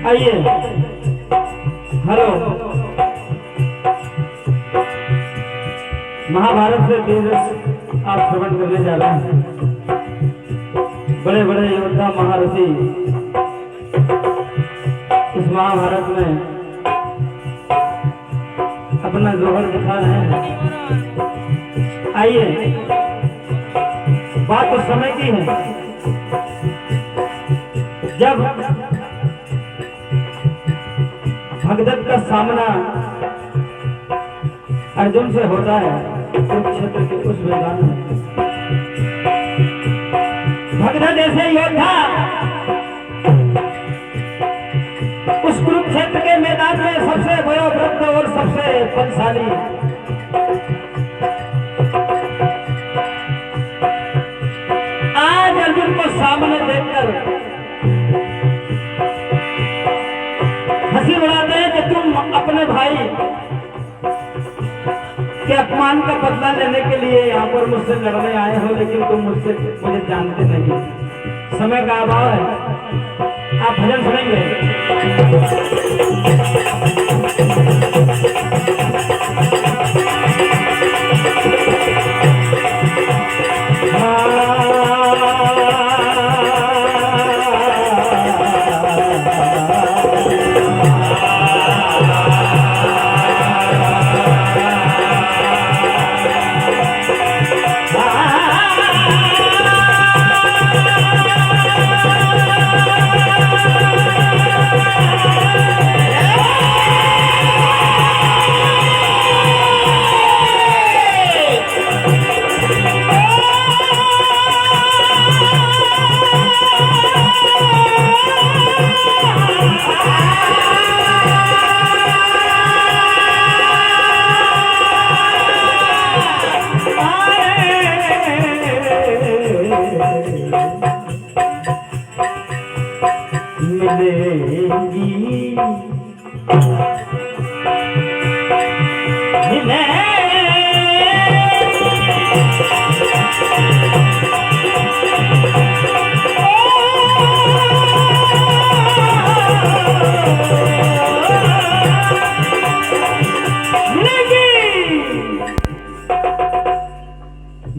आइए, हेलो। महाभारत से तेज आप श्रवण करने जा रहे हैं। बड़े बड़े योद्धा महारथी इस महाभारत में अपना जोहर दिखा रहे हैं। आइए, बात उस समय की है जब भगदत्त का सामना अर्जुन से होता है कुरुक्षेत्र के उस मैदान में। भगदत्त ऐसे योद्धा उस कुरुक्षेत्र के मैदान में सबसे वयोवृद्ध और सबसे बलशाली आज अर्जुन को सामने देखकर हंसी उड़ाते हैं कि तुम अपने भाई के अपमान का बदला लेने के लिए यहाँ पर मुझसे लड़ने आए हो, लेकिन तुम मुझे जानते नहीं। समय का अभाव है, आप भजन सुनेंगे।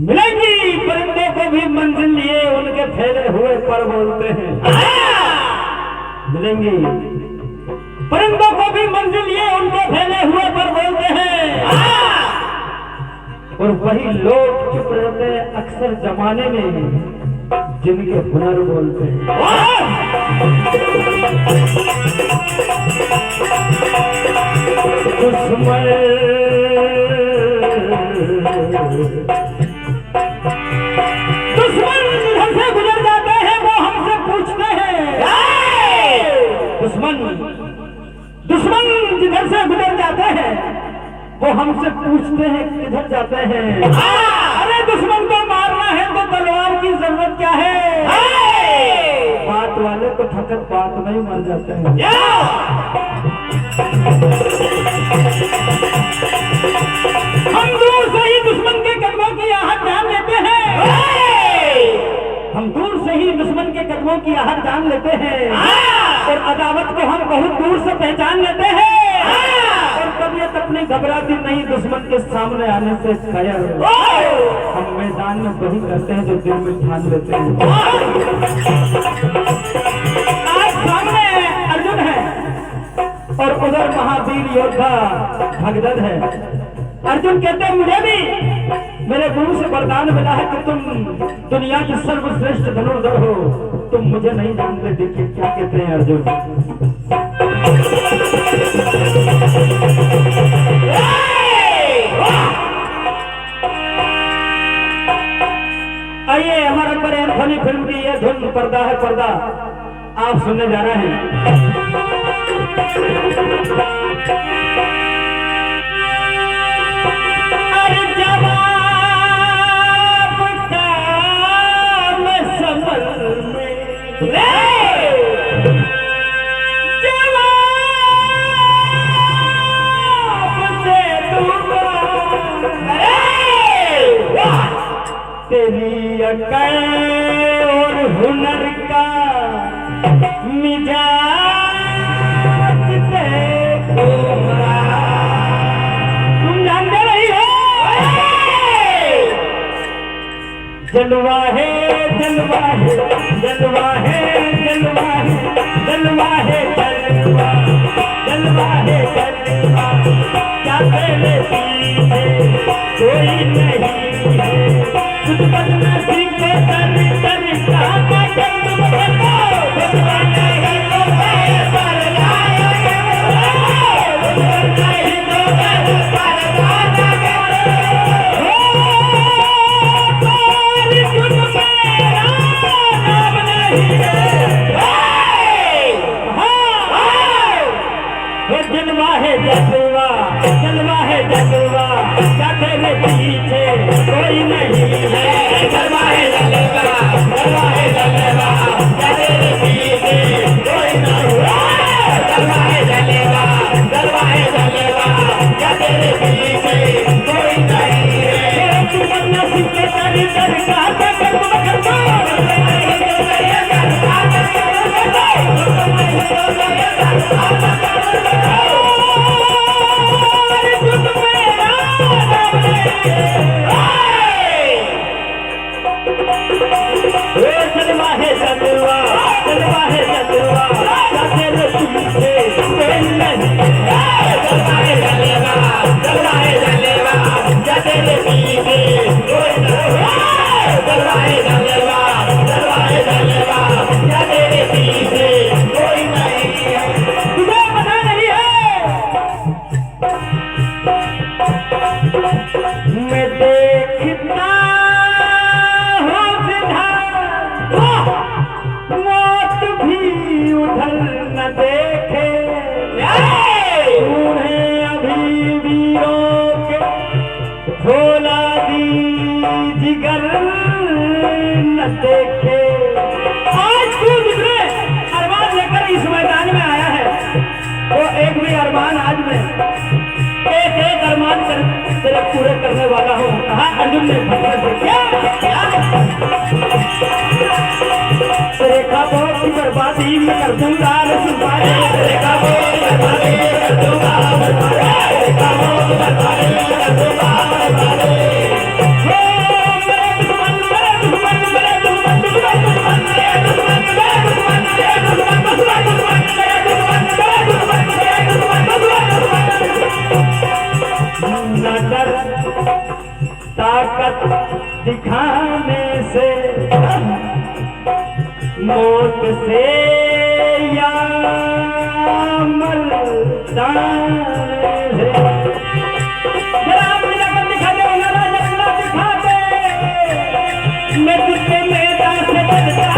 मिलेंगी परिंदों को भी मंजिल लिए उनके फैले हुए पर बोलते हैं। मिलेंगी परिंदों को भी मंजिल लिए उनके फैले हुए पर बोलते हैं। और वही लोग चुप रहते हैं अक्सर जमाने में जिनके हुनर बोलते हैं। दुश्मन जिधर से गुजर जाते हैं वो हमसे पूछते हैं। दुश्मन जिधर से गुजर जाते हैं वो हमसे पूछते हैं किधर जाते हैं। अरे दुश्मन को मारना है तो तलवार की जरूरत क्या है। बात वाले तो ठकत बात में ही मर जाते हैं। हम दूर से ही दुश्मन के कदमों की आहट जान लेते हैं। हम दूर से ही दुश्मन के कदमों की आहट जान लेते हैं। और अदावत को हम बहुत दूर से पहचान लेते हैं। और तबीयत अपनी घबराती नहीं दुश्मन के सामने आने से खैर। हम मैदान में वही करते हैं जो दिल में ठान लेते हैं। आज सामने अर्जुन है और उधर महावीर योद्धा भगदत्त है। अर्जुन कहते हैं मेरे गुरु से वरदान मिला है कि तुम दुनिया की सर्वश्रेष्ठ धनुर्धर हो। तुम मुझे नहीं जानते। देखिए क्या कहते हैं अर्जुन। आइए हमारे पर एंथोनी फिल्म की यह धुन पर्दा है पर्दा आप सुनने जा रहे हैं। अरे जवाब मैं समझ में तेरी अकल और हुनर का मिजाज देखूंगा। तुम जानते नहीं हो जलवा है जलवा है जलवा है जलवा है जलवा है जलवा जलवा है जलवा क्या तेरे पीछे कोई नहीं है। कुछ बदना सीखे तरी तरी कहा तुम बनो जलवा नहीं तो मैं पर जाएगा नहीं तो मैं पर जलवा है जलवा जलवा है जलवा क्या तेरे पीछे कोई नहीं है। जलवा है जलवा जलवा है जलवा क्या तेरे पीछे कोई नहीं है। जलवा है जलवा जलवा है जलवा क्या तेरे पीछे कोई नहीं है। तू बनना सीखे तरी तरी कहा जलवा है जलवा जलवा है जलवा क्या तेरे पीछे कोई नहीं है। जलवा है जलवा जलवा है जलवा क्या तेरे पीछे कोई नहीं है। जलवा है जलवा जलवा है जलवा क्या तेरे पीछे कोई नहीं है। तुम्हें पता नहीं है मैं देखता मौत भी उधर न देखे उन्हें अभी वीरों के भोला दी जिगर न देखे। आज तू दूसरे अरमान लेकर इस मैदान में आया है तो एक भी अरमान आज में एक एक अरमान कर तेरे पूरे करने वाला हो। कहा अर्जुन ने भगवान से क्या रेखा बहुत की बर्बादी में कर दूंगा रेखा बहुत की बर्बादी में कर दूंगा रेखा बहुत की बर्बादी में कर दूंगा। ताकत दिखाने से मौत से या मरदाने से जरा अपनी लगन दिखा दे जरा जरा दिखा दे। मैं तुझसे मैदान से बचता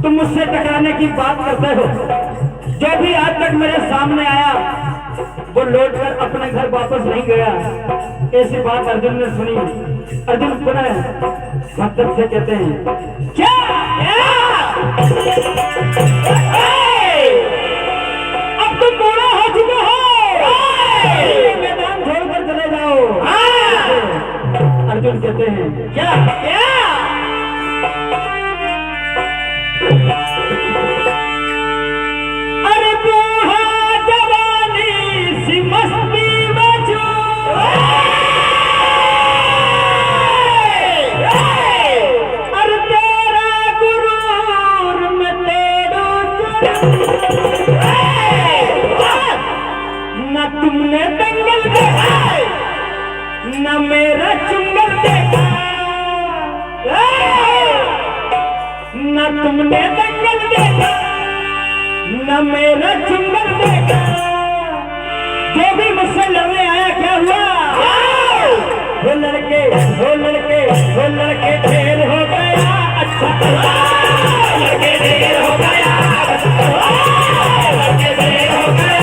तुम मुझसे टकराने की बात करते हो। जो भी आज तक मेरे सामने आया वो लौट कर अपने घर वापस नहीं गया। ऐसी बात अर्जुन ने सुनी। अर्जुन पुनः भक्त से कहते हैं क्या अब तुम बूढ़ा हो चुके हो अर्जुन कहते हैं क्या क्या अरे बूढ़ा जवानी सी मस्ती बचो अरे तेरा गुरूर में तेरो न तुमने दंगल देखा न मेरा चुंगल देखा न तुमने दंगल देखा न मेरा चुंगल देखा जो भी मुझसे लड़ने आया क्या हुआ वो लड़के ढेर हो गया अच्छा लड़के ढेर हो गया लड़के ढेर हो गया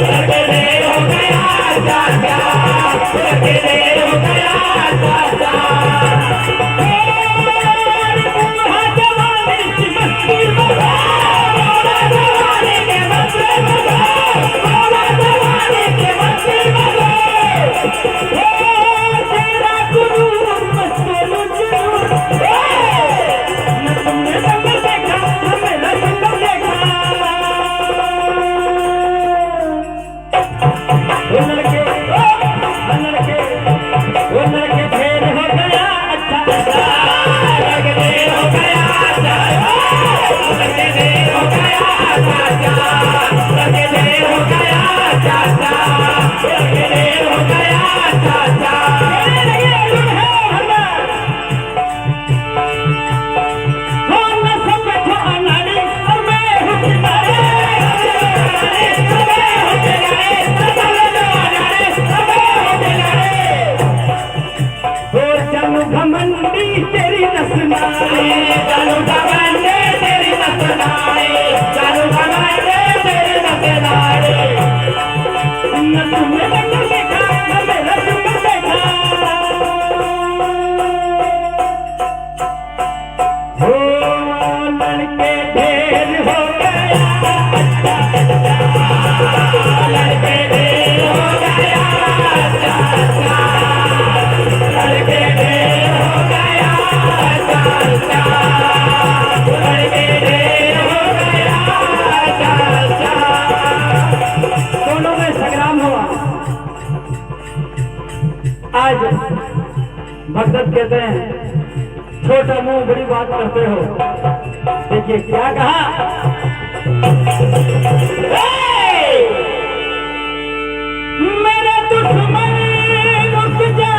लड़के ढेर हो गया लड़के ढेर हो गया तेरी नसनाई चालू घमंडी तेरी नसनाई चालू घमंडी तेरी नसनाई न तुमने दंगल देखा न मेरा चुंगल देखा हो लड़के ढेर हो गया लड़के ढेर हो गया लड़के ढेर हो गया दोनों में संग्राम हुआ। आज भगत कहते हैं छोटा मुंह बड़ी बात करते हो। देखिए क्या कहा मेरा दुश्मन रुक जा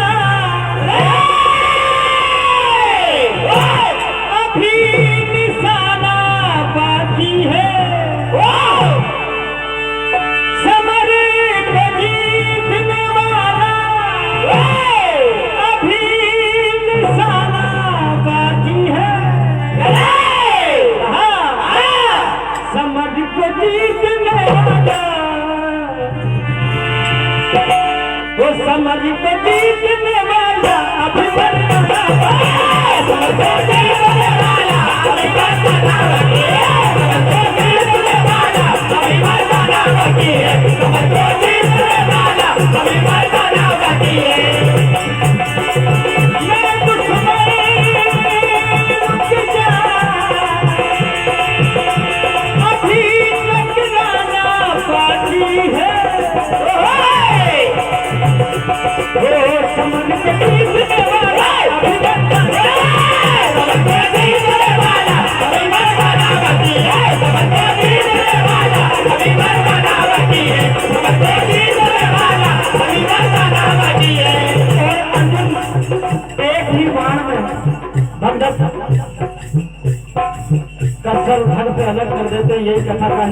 अभी निशाना बाकी है समर पे जीतने वाला अभी निशाना बाकी है समर पे जीतने वाला वो समर पे जीतने वाला अभी भगदत्त का सर धड़ से अलग कर देते यही कथा का